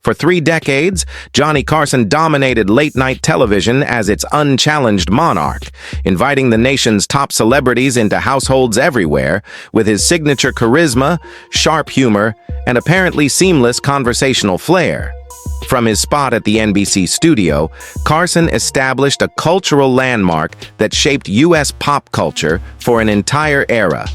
For 3 decades, Johnny Carson dominated late-night television as its unchallenged monarch, inviting the nation's top celebrities into households everywhere with his signature charisma, sharp humor, and apparently seamless conversational flair. From his spot at the NBC studio, Carson established a cultural landmark that shaped U.S. pop culture for an entire era.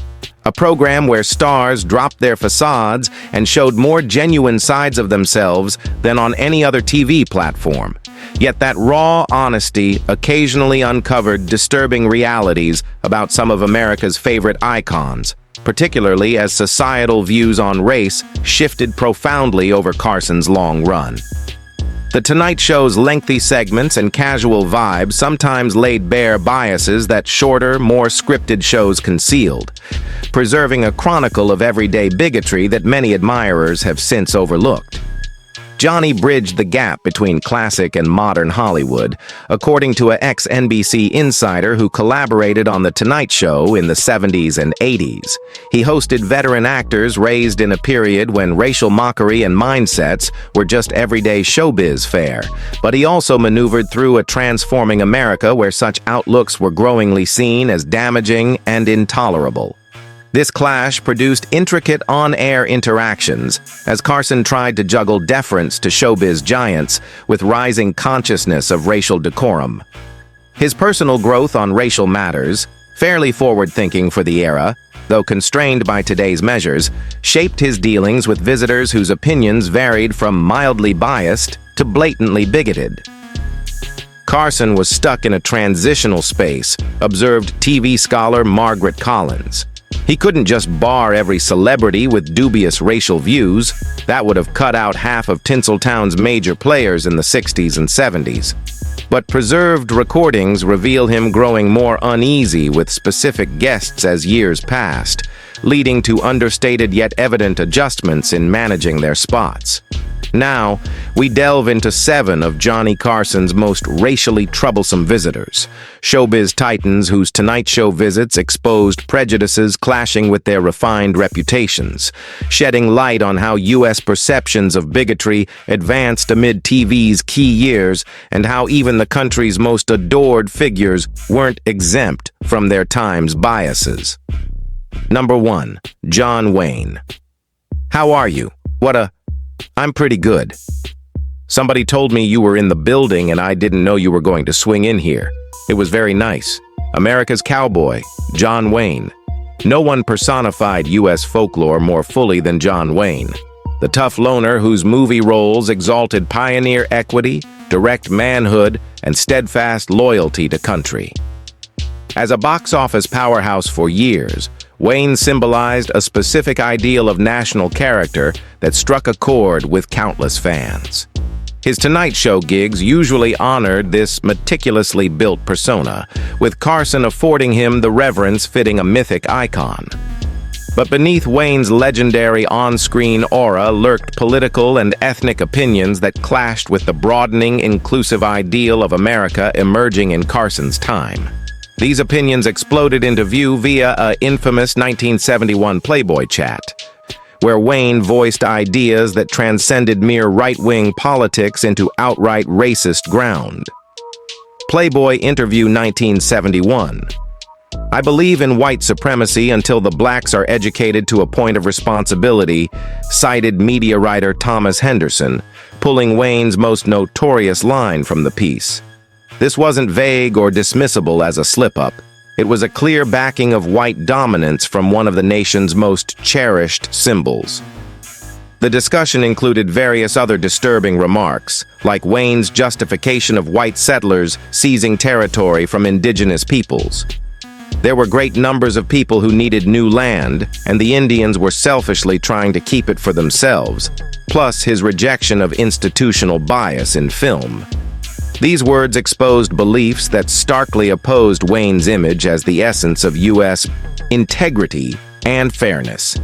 A program where stars dropped their facades and showed more genuine sides of themselves than on any other TV platform. Yet that raw honesty occasionally uncovered disturbing realities about some of America's favorite icons, particularly as societal views on race shifted profoundly over Carson's long run. The Tonight Show's lengthy segments and casual vibes sometimes laid bare biases that shorter, more scripted shows concealed, preserving a chronicle of everyday bigotry that many admirers have since overlooked. Johnny bridged the gap between classic and modern Hollywood, according to an ex-NBC insider who collaborated on The Tonight Show in the 70s and 80s. He hosted veteran actors raised in a period when racial mockery and mindsets were just everyday showbiz fare, but he also maneuvered through a transforming America where such outlooks were growingly seen as damaging and intolerable. This clash produced intricate on-air interactions as Carson tried to juggle deference to showbiz giants with rising consciousness of racial decorum. His personal growth on racial matters, fairly forward-thinking for the era, though constrained by today's measures, shaped his dealings with visitors whose opinions varied from mildly biased to blatantly bigoted. Carson was stuck in a transitional space, observed TV scholar Margaret Collins. He couldn't just bar every celebrity with dubious racial views. That would have cut out half of Tinseltown's major players in the 60s and 70s. But preserved recordings reveal him growing more uneasy with specific guests as years passed, leading to understated yet evident adjustments in managing their spots. Now, we delve into 7 of Johnny Carson's most racially troublesome visitors, showbiz titans whose Tonight Show visits exposed prejudices clashing with their refined reputations, shedding light on how U.S. perceptions of bigotry advanced amid TV's key years and how even the country's most adored figures weren't exempt from their time's biases. Number 1. John Wayne. How are you? I'm pretty good. Somebody told me you were in the building and I didn't know you were going to swing in here. It was very nice. America's cowboy, John Wayne. No one personified U.S. folklore more fully than John Wayne, the tough loner whose movie roles exalted pioneer equity, direct manhood, and steadfast loyalty to country. As a box office powerhouse for years, Wayne symbolized a specific ideal of national character that struck a chord with countless fans. His Tonight Show gigs usually honored this meticulously built persona, with Carson affording him the reverence fitting a mythic icon. But beneath Wayne's legendary on-screen aura lurked political and ethnic opinions that clashed with the broadening, inclusive ideal of America emerging in Carson's time. These opinions exploded into view via an infamous 1971 Playboy chat, where Wayne voiced ideas that transcended mere right-wing politics into outright racist ground. Playboy interview 1971. I believe in white supremacy until the blacks are educated to a point of responsibility, cited media writer Thomas Henderson, pulling Wayne's most notorious line from the piece. This wasn't vague or dismissible as a slip-up. It was a clear backing of white dominance from one of the nation's most cherished symbols. The discussion included various other disturbing remarks, like Wayne's justification of white settlers seizing territory from indigenous peoples. There were great numbers of people who needed new land, and the Indians were selfishly trying to keep it for themselves, plus his rejection of institutional bias in film. These words exposed beliefs that starkly opposed Wayne's image as the essence of U.S. integrity and fairness.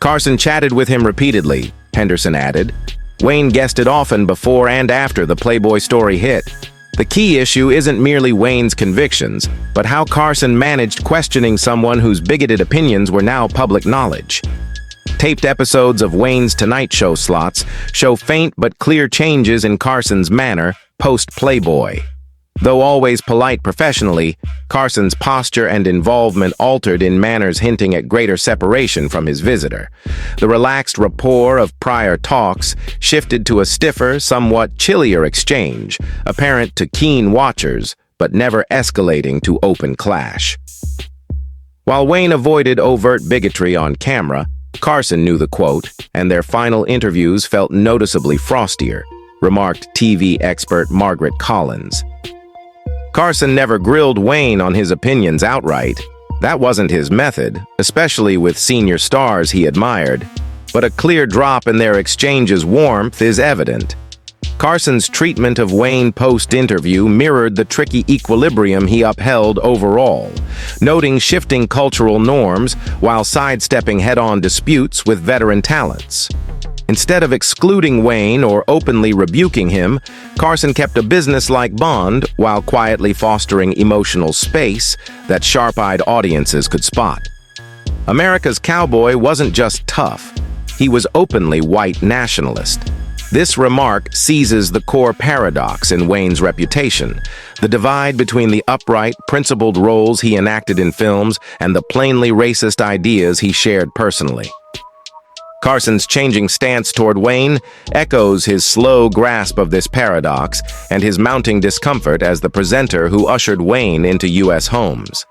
Carson chatted with him repeatedly, Henderson added. Wayne guested often before and after the Playboy story hit. The key issue isn't merely Wayne's convictions, but how Carson managed questioning someone whose bigoted opinions were now public knowledge. Taped episodes of Wayne's Tonight Show slots show faint but clear changes in Carson's manner post-Playboy. Though always polite professionally, Carson's posture and involvement altered in manners hinting at greater separation from his visitor. The relaxed rapport of prior talks shifted to a stiffer, somewhat chillier exchange, apparent to keen watchers, but never escalating to open clash. While Wayne avoided overt bigotry on camera, Carson knew the quote, and their final interviews felt noticeably frostier, remarked TV expert Margaret Collins. Carson never grilled Wayne on his opinions outright. That wasn't his method, especially with senior stars he admired. But a clear drop in their exchange's warmth is evident. Carson's treatment of Wayne post-interview mirrored the tricky equilibrium he upheld overall, noting shifting cultural norms while sidestepping head-on disputes with veteran talents. Instead of excluding Wayne or openly rebuking him, Carson kept a business-like bond while quietly fostering emotional space that sharp-eyed audiences could spot. America's cowboy wasn't just tough, he was openly white nationalist. This remark seizes the core paradox in Wayne's reputation, the divide between the upright, principled roles he enacted in films and the plainly racist ideas he shared personally. Carson's changing stance toward Wayne echoes his slow grasp of this paradox and his mounting discomfort as the presenter who ushered Wayne into U.S. homes.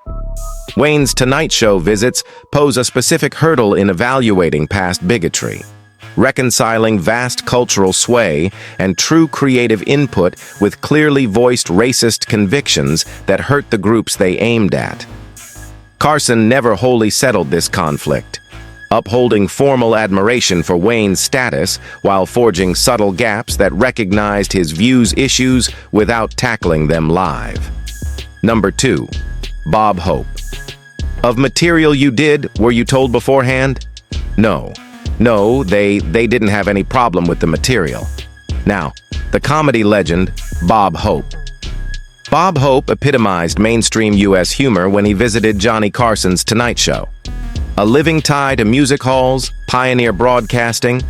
Wayne's Tonight Show visits pose a specific hurdle in evaluating past bigotry, reconciling vast cultural sway and true creative input with clearly voiced racist convictions that hurt the groups they aimed at. Carson never wholly settled this conflict, upholding formal admiration for Wayne's status while forging subtle gaps that recognized his views' issues without tackling them live. Number 2. BobHope. Of material you did, were you told beforehand? No, they didn't have any problem with the material. Now, the comedy legend, BobHope. BobHope epitomized mainstream U.S. humor when he visited Johnny Carson's Tonight Show. A living tie to music halls, pioneer broadcasting,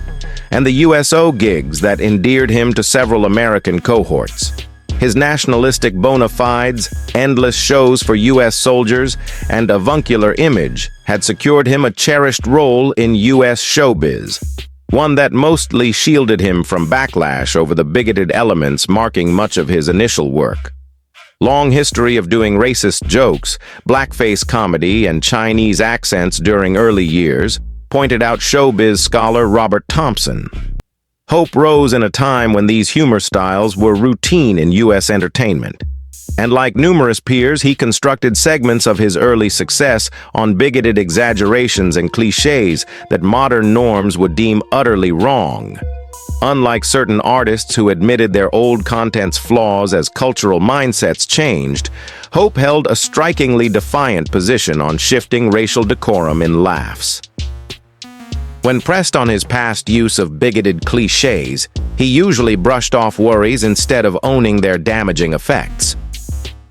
and the USO gigs that endeared him to several American cohorts. His nationalistic bona fides, endless shows for U.S. soldiers, and avuncular image had secured him a cherished role in U.S. showbiz, one that mostly shielded him from backlash over the bigoted elements marking much of his initial work. Long history of doing racist jokes, blackface comedy, and Chinese accents during early years, pointed out showbiz scholar Robert Thompson. Hope rose in a time when these humor styles were routine in U.S. entertainment. And like numerous peers, he constructed segments of his early success on bigoted exaggerations and cliches that modern norms would deem utterly wrong. Unlike certain artists who admitted their old content's flaws as cultural mindsets changed, Hope held a strikingly defiant position on shifting racial decorum in laughs. When pressed on his past use of bigoted cliches, he usually brushed off worries instead of owning their damaging effects.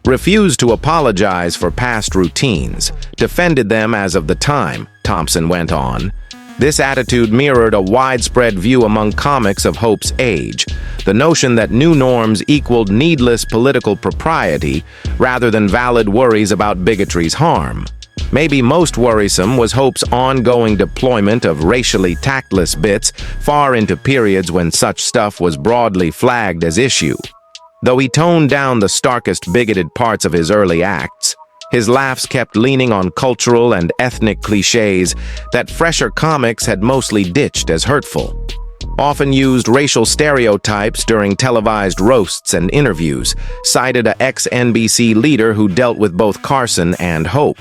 Refused to apologize for past routines, defended them as of the time, Thompson went on. This attitude mirrored a widespread view among comics of Hope's age, the notion that new norms equaled needless political propriety rather than valid worries about bigotry's harm. Maybe most worrisome was Hope's ongoing deployment of racially tactless bits far into periods when such stuff was broadly flagged as issue. Though he toned down the starkest bigoted parts of his early acts, his laughs kept leaning on cultural and ethnic cliches that fresher comics had mostly ditched as hurtful. Often used racial stereotypes during televised roasts and interviews, cited an ex-NBC leader who dealt with both Carson and Hope.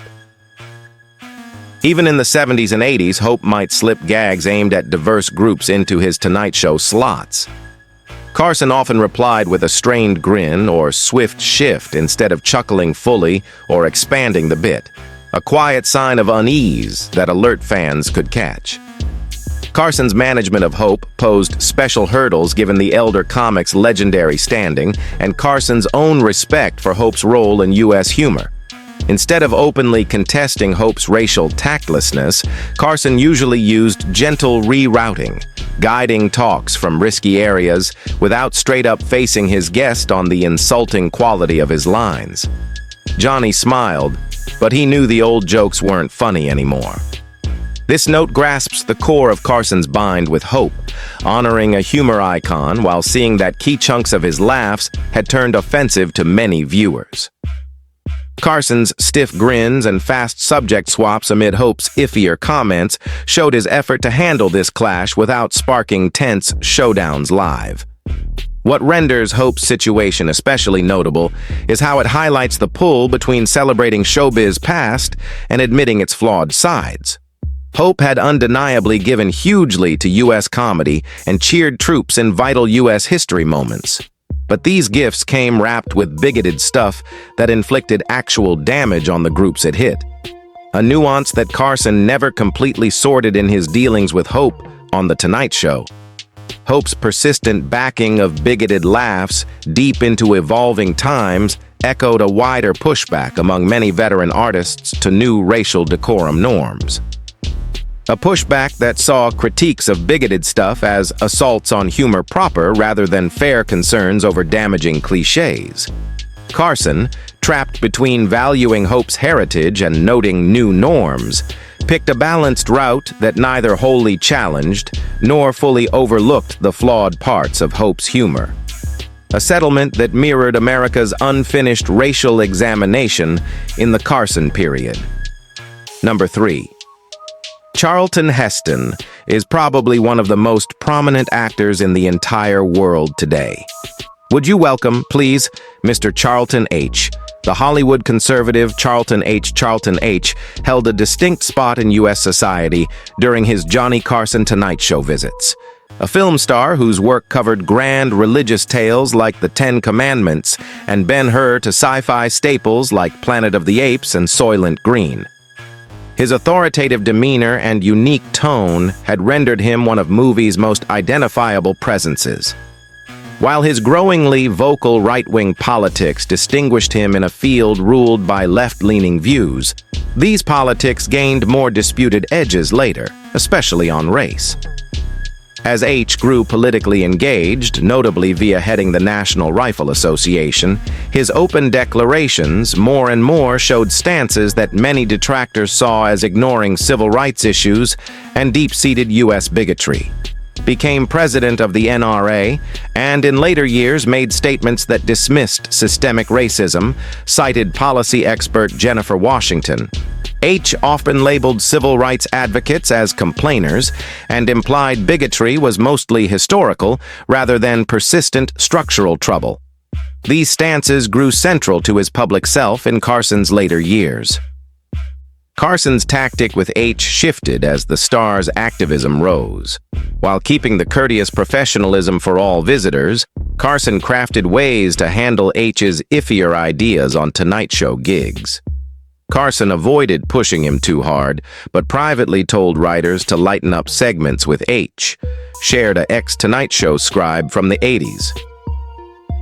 Even in the 70s and 80s, Hope might slip gags aimed at diverse groups into his Tonight Show slots. Carson often replied with a strained grin or swift shift instead of chuckling fully or expanding the bit, a quiet sign of unease that alert fans could catch. Carson's management of Hope posed special hurdles given the elder comic's legendary standing and Carson's own respect for Hope's role in U.S. humor. Instead of openly contesting Hope's racial tactlessness, Carson usually used gentle rerouting, guiding talks from risky areas without straight-up facing his guest on the insulting quality of his lines. Johnny smiled, but he knew the old jokes weren't funny anymore. This note grasps the core of Carson's bind with Hope, honoring a humor icon while seeing that key chunks of his laughs had turned offensive to many viewers. Carson's stiff grins and fast subject swaps amid Hope's iffier comments showed his effort to handle this clash without sparking tense showdowns live. What renders Hope's situation especially notable is how it highlights the pull between celebrating showbiz past and admitting its flawed sides. Hope had undeniably given hugely to U.S. comedy and cheered troops in vital U.S. history moments. But these gifts came wrapped with bigoted stuff that inflicted actual damage on the groups it hit. A nuance that Carson never completely sorted in his dealings with Hope on The Tonight Show. Hope's persistent backing of bigoted laughs deep into evolving times echoed a wider pushback among many veteran artists to new racial decorum norms. A pushback that saw critiques of bigoted stuff as assaults on humor proper rather than fair concerns over damaging cliches. Carson, trapped between valuing Hope's heritage and noting new norms, picked a balanced route that neither wholly challenged nor fully overlooked the flawed parts of Hope's humor. A settlement that mirrored America's unfinished racial examination in the Carson period. Number 3. Charlton Heston is probably one of the most prominent actors in the entire world today. Would you welcome, please, Mr. Charlton H. The Hollywood conservative Charlton H. Charlton H. held a distinct spot in U.S. society during his Johnny Carson Tonight Show visits. A film star whose work covered grand religious tales like The Ten Commandments and Ben-Hur to sci-fi staples like Planet of the Apes and Soylent Green. His authoritative demeanor and unique tone had rendered him one of movies' most identifiable presences. While his growingly vocal right-wing politics distinguished him in a field ruled by left-leaning views, these politics gained more disputed edges later, especially on race. As H grew politically engaged, notably via heading the National Rifle Association, his open declarations more and more showed stances that many detractors saw as ignoring civil rights issues and deep-seated U.S. bigotry. Became president of the NRA, and in later years made statements that dismissed systemic racism, cited policy expert Jennifer Washington. H often labeled civil rights advocates as complainers and implied bigotry was mostly historical rather than persistent structural trouble. These stances grew central to his public self in Carson's later years. Carson's tactic with H shifted as the star's activism rose. While keeping the courteous professionalism for all visitors, Carson crafted ways to handle H's iffier ideas on Tonight Show gigs. Carson avoided pushing him too hard, but privately told writers to lighten up segments with H, shared a ex-Tonight Show scribe from the 80s.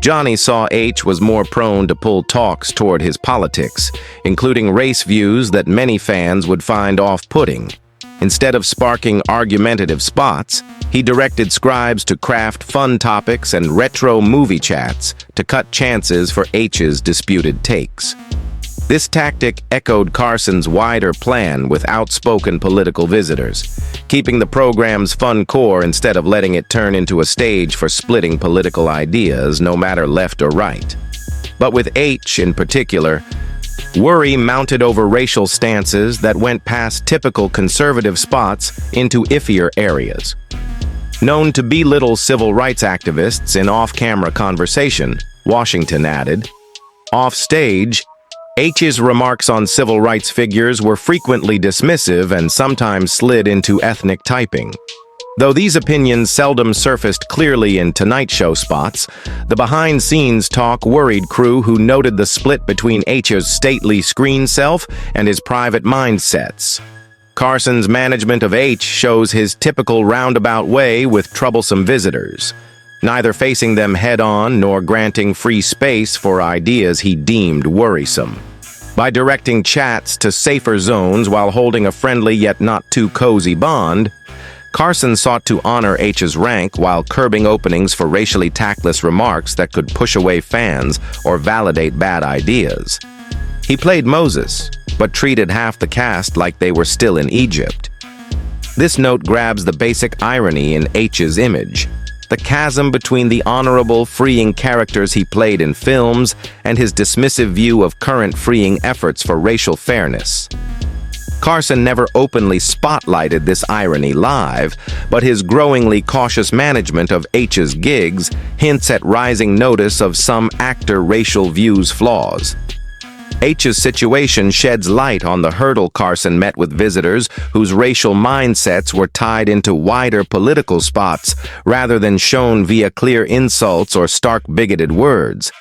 Johnny saw H was more prone to pull talks toward his politics, including race views that many fans would find off-putting. Instead of sparking argumentative spots, he directed scribes to craft fun topics and retro movie chats to cut chances for H's disputed takes. This tactic echoed Carson's wider plan with outspoken political visitors, keeping the program's fun core instead of letting it turn into a stage for splitting political ideas, no matter left or right. But with H in particular, worry mounted over racial stances that went past typical conservative spots into iffier areas. Known to belittle civil rights activists in off-camera conversation, Washington added, "Off-stage, H's remarks on civil rights figures were frequently dismissive and sometimes slid into ethnic typing. Though these opinions seldom surfaced clearly in Tonight Show spots, the behind-scenes talk worried crew who noted the split between H's stately screen self and his private mindsets. Carson's management of H shows his typical roundabout way with troublesome visitors, neither facing them head-on nor granting free space for ideas he deemed worrisome. By directing chats to safer zones while holding a friendly yet not too cozy bond, Carson sought to honor H's rank while curbing openings for racially tactless remarks that could push away fans or validate bad ideas. He played Moses, but treated half the cast like they were still in Egypt. This note grabs the basic irony in H's image, the chasm between the honorable, freeing characters he played in films and his dismissive view of current freeing efforts for racial fairness. Carson never openly spotlighted this irony live, but his growingly cautious management of H's gigs hints at rising notice of some actor racial views flaws. H's situation sheds light on the hurdle Carson met with visitors whose racial mindsets were tied into wider political spots rather than shown via clear insults or stark bigoted words.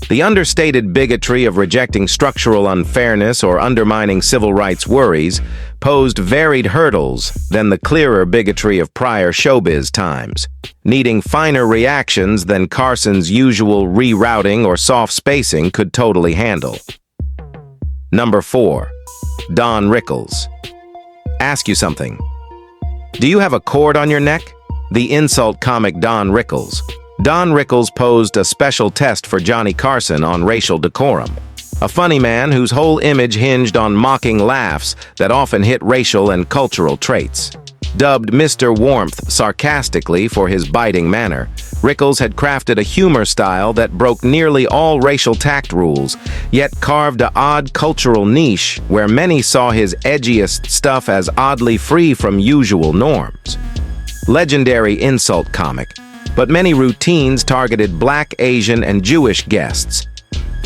The understated bigotry of rejecting structural unfairness or undermining civil rights worries posed varied hurdles than the clearer bigotry of prior showbiz times, needing finer reactions than Carson's usual rerouting or soft spacing could totally handle. Number 4. DonRickles. Ask you something. Do you have a cord on your neck? The insult comic DonRickles. DonRickles posed a special test for Johnny Carson on racial decorum. A funny man whose whole image hinged on mocking laughs that often hit racial and cultural traits. Dubbed Mr. Warmth sarcastically for his biting manner, Rickles had crafted a humor style that broke nearly all racial tact rules, yet carved an odd cultural niche where many saw his edgiest stuff as oddly free from usual norms. Legendary insult comic, but many routines targeted Black, Asian, and Jewish guests,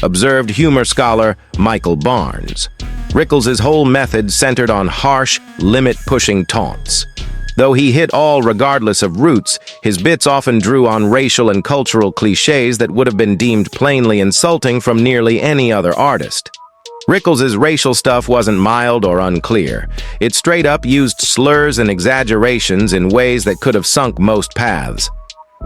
observed humor scholar Michael Barnes. Rickles' whole method centered on harsh, limit-pushing taunts. Though he hit all regardless of roots, his bits often drew on racial and cultural cliches that would have been deemed plainly insulting from nearly any other artist. Rickles' racial stuff wasn't mild or unclear. It straight up used slurs and exaggerations in ways that could have sunk most paths.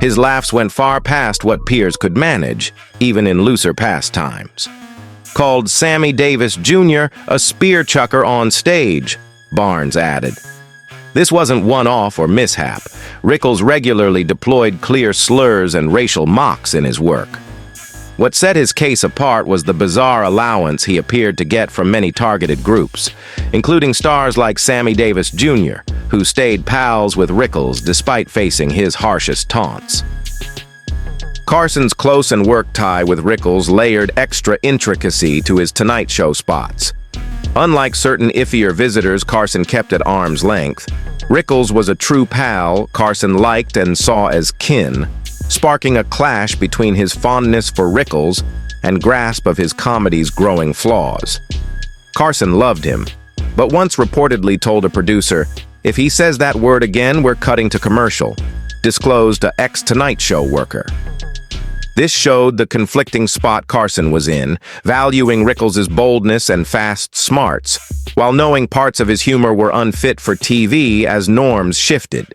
His laughs went far past what peers could manage, even in looser pastimes. Called Sammy Davis Jr. a spear chucker on stage, Barnes added. This wasn't one-off or mishap. Rickles regularly deployed clear slurs and racial mocks in his work. What set his case apart was the bizarre allowance he appeared to get from many targeted groups, including stars like Sammy Davis Jr., who stayed pals with Rickles despite facing his harshest taunts. Carson's close and work tie with Rickles layered extra intricacy to his Tonight Show spots. Unlike certain iffier visitors Carson kept at arm's length, Rickles was a true pal Carson liked and saw as kin, sparking a clash between his fondness for Rickles and grasp of his comedy's growing flaws. Carson loved him, but once reportedly told a producer, "If he says that word again, we're cutting to commercial," disclosed an ex-Tonight Show worker. This showed the conflicting spot Carson was in, valuing Rickles' boldness and fast smarts, while knowing parts of his humor were unfit for TV as norms shifted.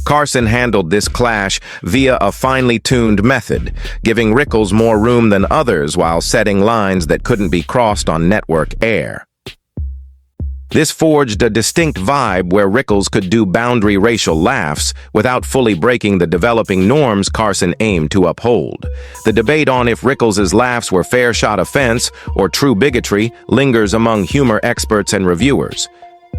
Carson handled this clash via a finely tuned method, giving Rickles more room than others while setting lines that couldn't be crossed on network air. This forged a distinct vibe where Rickles could do boundary racial laughs without fully breaking the developing norms Carson aimed to uphold. The debate on if Rickles' laughs were fair shot offense or true bigotry lingers among humor experts and reviewers.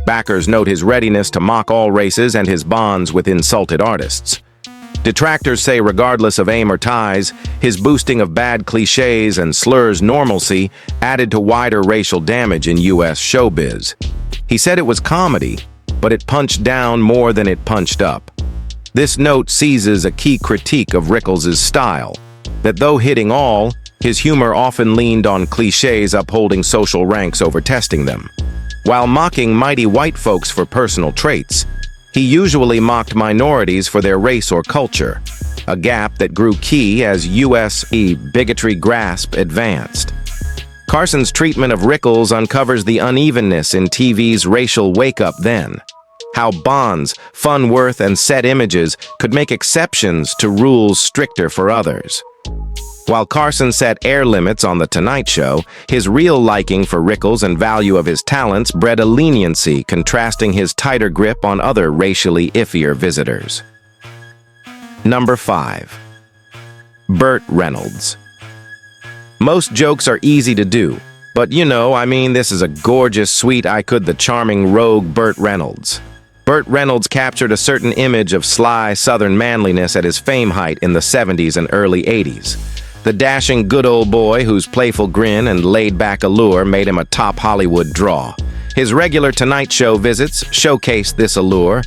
Backers note his readiness to mock all races and his bonds with insulted artists. Detractors say regardless of aim or ties, his boosting of bad cliches and slurs normalcy added to wider racial damage in U.S. showbiz. He said it was comedy, but it punched down more than it punched up. This note seizes a key critique of Rickles' style, that though hitting all, his humor often leaned on cliches upholding social ranks over testing them. While mocking mighty white folks for personal traits, he usually mocked minorities for their race or culture, a gap that grew key as U.S. bigotry grasp advanced. Carson's treatment of Rickles uncovers the unevenness in TV's racial wake-up then, how bonds, fun worth, and set images could make exceptions to rules stricter for others. While Carson set air limits on The Tonight Show, his real liking for Rickles and value of his talents bred a leniency, contrasting his tighter grip on other racially iffier visitors. Number 5. Burt Reynolds. Most jokes are easy to do, but this is a gorgeous, sweet, the charming rogue Burt Reynolds. Burt Reynolds captured a certain image of sly Southern manliness at his fame height in the 70s and early 80s. The dashing good old boy whose playful grin and laid-back allure made him a top Hollywood draw. His regular Tonight Show visits showcased this allure,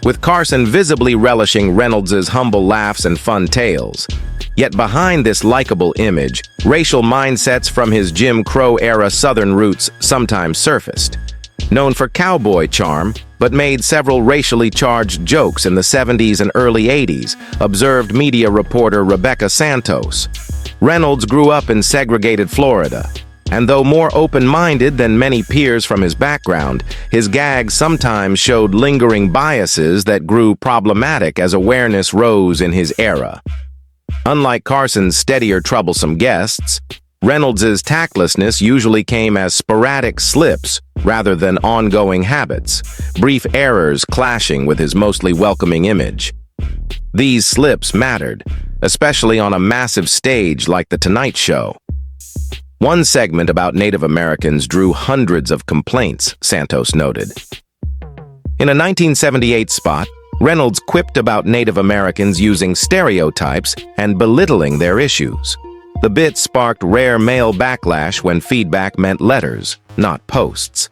with Carson visibly relishing Reynolds' humble laughs and fun tales. Yet behind this likable image, racial mindsets from his Jim Crow-era Southern roots sometimes surfaced. Known for cowboy charm, but made several racially charged jokes in the 70s and early 80s, observed media reporter Rebecca Santos. Reynolds grew up in segregated Florida, and though more open-minded than many peers from his background, his gags sometimes showed lingering biases that grew problematic as awareness rose in his era. Unlike Carson's steadier, troublesome guests, Reynolds' tactlessness usually came as sporadic slips rather than ongoing habits, brief errors clashing with his mostly welcoming image. These slips mattered, especially on a massive stage like The Tonight Show. One segment about Native Americans drew hundreds of complaints, Santos noted. In a 1978 spot, Reynolds quipped about Native Americans using stereotypes and belittling their issues. The bit sparked rare male backlash when feedback meant letters, not posts.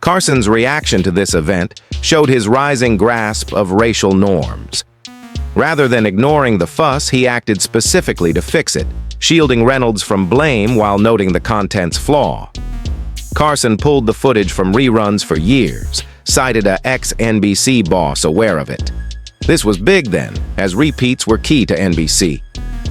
Carson's reaction to this event showed his rising grasp of racial norms. Rather than ignoring the fuss, he acted specifically to fix it, shielding Reynolds from blame while noting the content's flaw. Carson pulled the footage from reruns for years, cited a ex-NBC boss aware of it. This was big then, as repeats were key to NBC.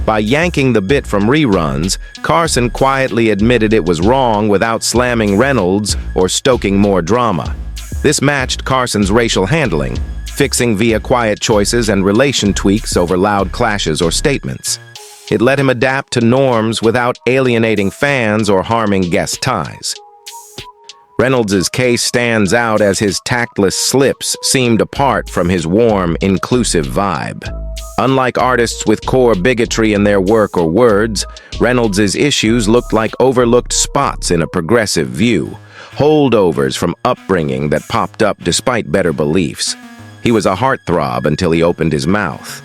By yanking the bit from reruns, Carson quietly admitted it was wrong without slamming Reynolds or stoking more drama. This matched Carson's racial handling, fixing via quiet choices and relation tweaks over loud clashes or statements. It let him adapt to norms without alienating fans or harming guest ties. Reynolds' case stands out as his tactless slips seemed apart from his warm, inclusive vibe. Unlike artists with core bigotry in their work or words, Reynolds' issues looked like overlooked spots in a progressive view, holdovers from upbringing that popped up despite better beliefs. He was a heartthrob until he opened his mouth.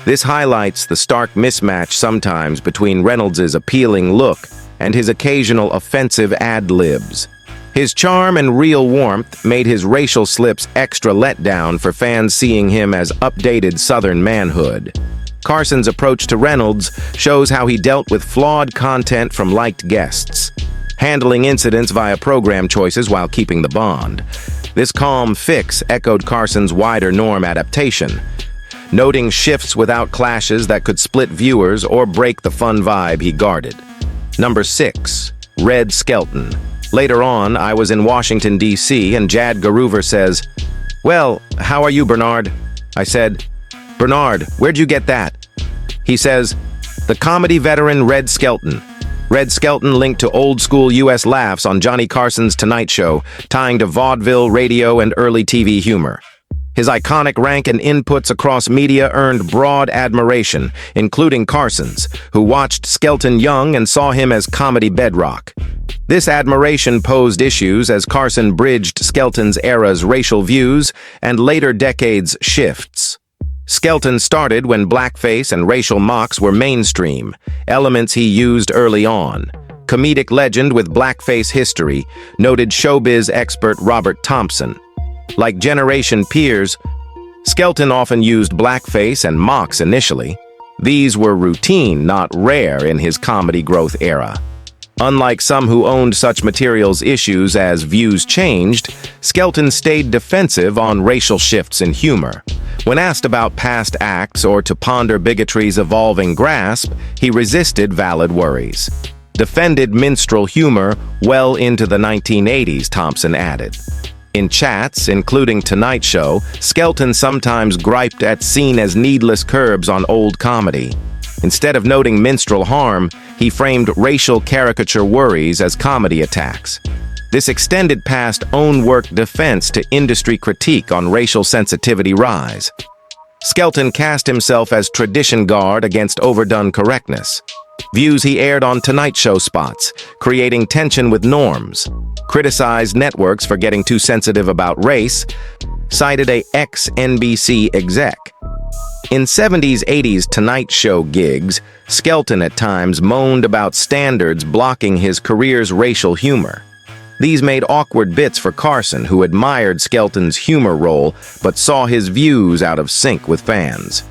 This highlights the stark mismatch sometimes between Reynolds' appealing look and his occasional offensive ad-libs. His charm and real warmth made his racial slips extra letdown for fans seeing him as updated Southern manhood. Carson's approach to Reynolds shows how he dealt with flawed content from liked guests, handling incidents via program choices while keeping the bond. This calm fix echoed Carson's wider norm adaptation, noting shifts without clashes that could split viewers or break the fun vibe he guarded. Number 6. Red Skelton. Later on, I was in Washington, D.C., and Jad Garuver says, "Well, how are you, Bernard?" I said, "Bernard, where'd you get that?" He says, "The comedy veteran Red Skelton." Red Skelton linked to old-school U.S. laughs on Johnny Carson's Tonight Show, tying to vaudeville, radio, and early TV humor. His iconic rank and inputs across media earned broad admiration, including Carson's, who watched Skelton young and saw him as comedy bedrock. This admiration posed issues as Carson bridged Skelton's era's racial views and later decades' shifts. Skelton started when blackface and racial mocks were mainstream, elements he used early on. Comedic legend with blackface history, noted showbiz expert Robert Thompson. Like generation peers, Skelton often used blackface and mocks initially. These were routine, not rare in his comedy growth era. Unlike some who owned such materials issues as views changed, Skelton stayed defensive on racial shifts in humor. When asked about past acts or to ponder bigotry's evolving grasp, he resisted valid worries. Defended minstrel humor well into the 1980s, Thompson added. In chats, including Tonight Show, Skelton sometimes griped at seen as needless curbs on old comedy. Instead of noting minstrel harm, he framed racial caricature worries as comedy attacks. This extended past own-work defense to industry critique on racial sensitivity rise. Skelton cast himself as tradition guard against overdone correctness. Views he aired on Tonight Show spots, creating tension with norms. Criticized networks for getting too sensitive about race, cited a ex-NBC exec. In 70s-80s Tonight Show gigs, Skelton at times moaned about standards blocking his career's racial humor. These made awkward bits for Carson, who admired Skelton's humor role but saw his views out of sync with fans.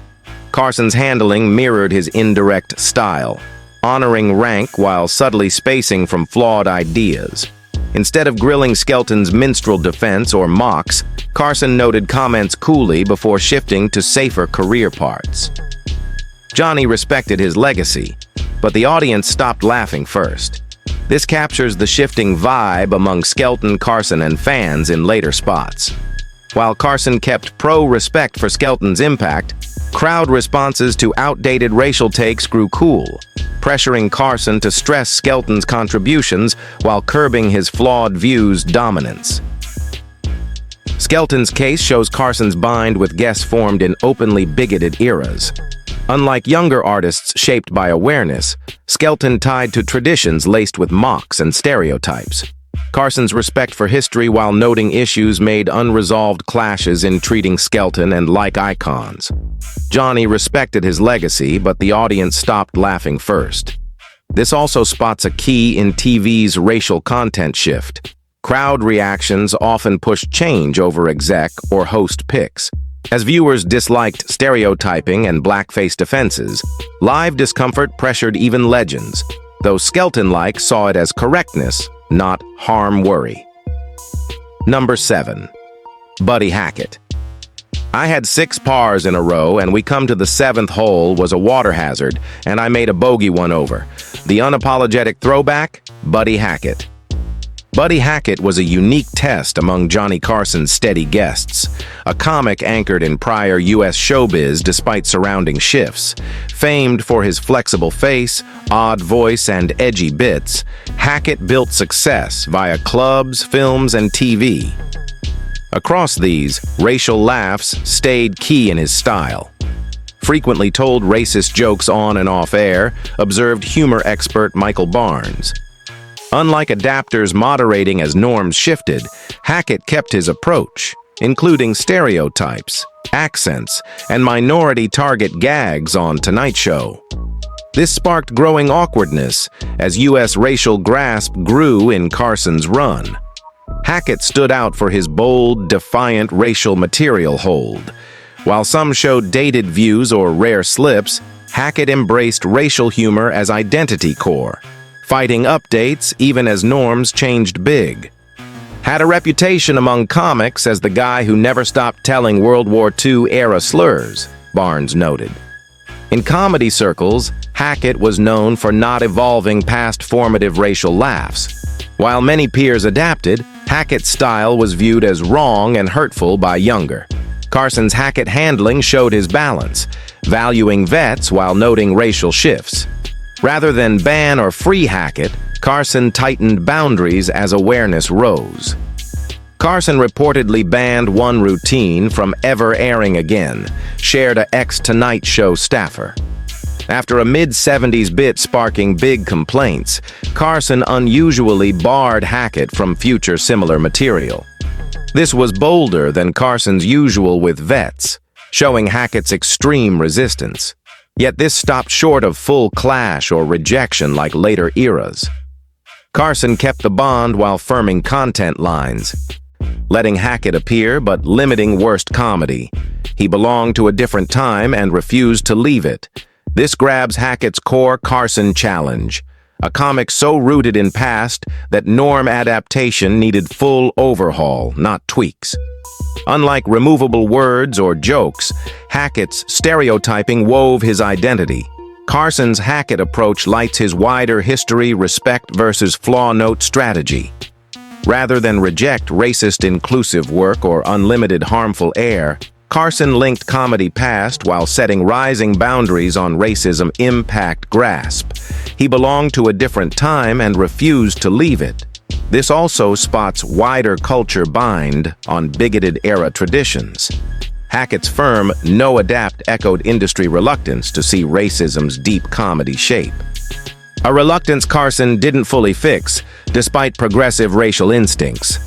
Carson's handling mirrored his indirect style, honoring rank while subtly spacing from flawed ideas. Instead of grilling Skelton's minstrel defense or mocks, Carson noted comments coolly before shifting to safer career parts. Johnny respected his legacy, but the audience stopped laughing first. This captures the shifting vibe among Skelton, Carson, and fans in later spots. While Carson kept pro-respect for Skelton's impact, crowd responses to outdated racial takes grew cool, pressuring Carson to stress Skelton's contributions while curbing his flawed views' dominance. Skelton's case shows Carson's bind with guests formed in openly bigoted eras. Unlike younger artists shaped by awareness, Skelton tied to traditions laced with mocks and stereotypes. Carson's respect for history while noting issues made unresolved clashes in treating Skelton and like icons. Johnny respected his legacy, but the audience stopped laughing first. This also spots a key in TV's racial content shift. Crowd reactions often pushed change over exec or host picks. As viewers disliked stereotyping and blackface defenses, live discomfort pressured even legends, though Skelton-like saw it as correctness, not harm worry. Number 7. Buddy Hackett. I had 6 pars in a row, and we come to the 7th hole was a water hazard, and I made a bogey one over. The unapologetic throwback? Buddy Hackett. Buddy Hackett was a unique test among Johnny Carson's steady guests, a comic anchored in prior U.S. showbiz despite surrounding shifts. Famed for his flexible face, odd voice, and edgy bits, Hackett built success via clubs, films, and TV. Across these, racial laughs stayed key in his style. Frequently told racist jokes on and off air, observed humor expert Michael Barnes. Unlike adapters moderating as norms shifted, Hackett kept his approach, including stereotypes, accents, and minority target gags on Tonight Show. This sparked growing awkwardness as U.S. racial grasp grew in Carson's run. Hackett stood out for his bold, defiant racial material hold. While some showed dated views or rare slips, Hackett embraced racial humor as identity core, fighting updates even as norms changed big. Had a reputation among comics as the guy who never stopped telling World War II-era slurs, Barnes noted. In comedy circles, Hackett was known for not evolving past formative racial laughs. While many peers adapted, Hackett's style was viewed as wrong and hurtful by younger. Carson's Hackett handling showed his balance, valuing vets while noting racial shifts. Rather than ban or free Hackett, Carson tightened boundaries as awareness rose. Carson reportedly banned one routine from ever airing again, shared a ex-Tonight Show staffer. After a mid-70s bit sparking big complaints, Carson unusually barred Hackett from future similar material. This was bolder than Carson's usual with vets, showing Hackett's extreme resistance. Yet this stopped short of full clash or rejection like later eras. Carson kept the bond while firming content lines, letting Hackett appear but limiting worst comedy. He belonged to a different time and refused to leave it. This grabs Hackett's core Carson challenge, a comic so rooted in past that norm adaptation needed full overhaul, not tweaks. Unlike removable words or jokes, Hackett's stereotyping wove his identity. Carson's Hackett approach lights his wider history respect versus flaw note strategy. Rather than reject racist inclusive work or unlimited harmful air, Carson linked comedy past while setting rising boundaries on racism impact grasp. He belonged to a different time and refused to leave it. This also spots wider culture bind on bigoted era traditions. Hackett's firm No Adapt echoed industry reluctance to see racism's deep comedy shape. A reluctance Carson didn't fully fix, despite progressive racial instincts.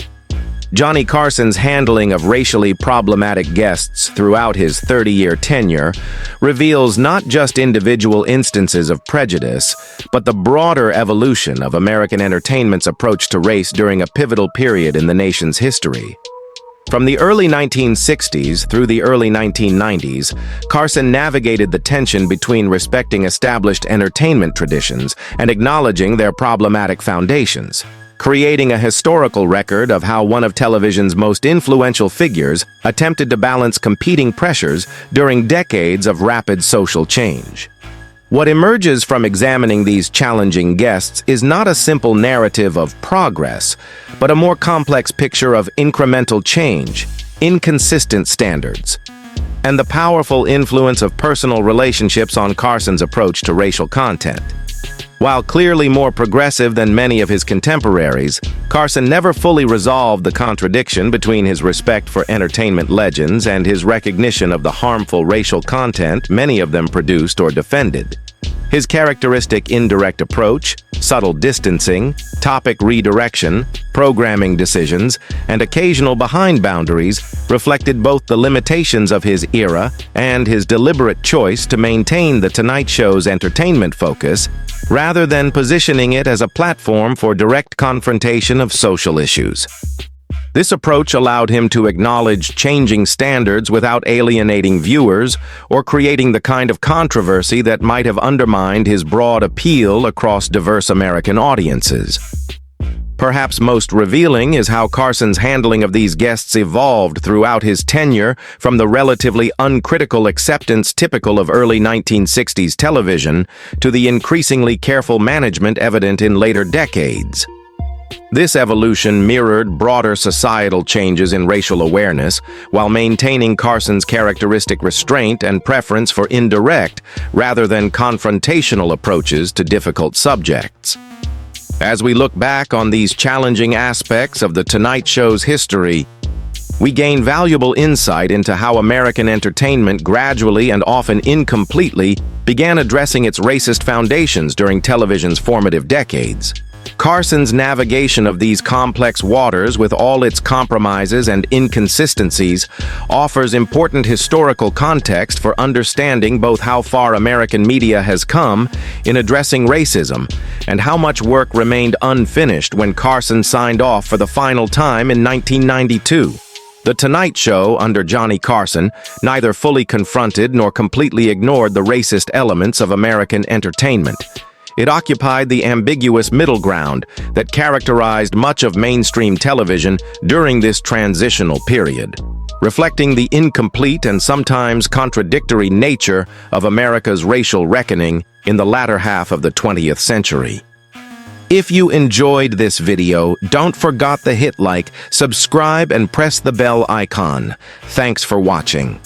Johnny Carson's handling of racially problematic guests throughout his 30-year tenure reveals not just individual instances of prejudice, but the broader evolution of American entertainment's approach to race during a pivotal period in the nation's history. From the early 1960s through the early 1990s, Carson navigated the tension between respecting established entertainment traditions and acknowledging their problematic foundations, creating a historical record of how one of television's most influential figures attempted to balance competing pressures during decades of rapid social change. What emerges from examining these challenging guests is not a simple narrative of progress, but a more complex picture of incremental change, inconsistent standards, and the powerful influence of personal relationships on Carson's approach to racial content. While clearly more progressive than many of his contemporaries, Carson never fully resolved the contradiction between his respect for entertainment legends and his recognition of the harmful racial content many of them produced or defended. His characteristic indirect approach, subtle distancing, topic redirection, programming decisions, and occasional behind boundaries reflected both the limitations of his era and his deliberate choice to maintain The Tonight Show's entertainment focus, rather than positioning it as a platform for direct confrontation of social issues. This approach allowed him to acknowledge changing standards without alienating viewers or creating the kind of controversy that might have undermined his broad appeal across diverse American audiences. Perhaps most revealing is how Carson's handling of these guests evolved throughout his tenure, from the relatively uncritical acceptance typical of early 1960s television to the increasingly careful management evident in later decades. This evolution mirrored broader societal changes in racial awareness, while maintaining Carson's characteristic restraint and preference for indirect rather than confrontational approaches to difficult subjects. As we look back on these challenging aspects of The Tonight Show's history, we gain valuable insight into how American entertainment gradually and often incompletely began addressing its racist foundations during television's formative decades. Carson's navigation of these complex waters, with all its compromises and inconsistencies, offers important historical context for understanding both how far American media has come in addressing racism and how much work remained unfinished when Carson signed off for the final time in 1992. The Tonight Show, under Johnny Carson, neither fully confronted nor completely ignored the racist elements of American entertainment. It occupied the ambiguous middle ground that characterized much of mainstream television during this transitional period, reflecting the incomplete and sometimes contradictory nature of America's racial reckoning in the latter half of the 20th century. If you enjoyed this video, don't forget to hit like, subscribe, and press the bell icon. Thanks for watching.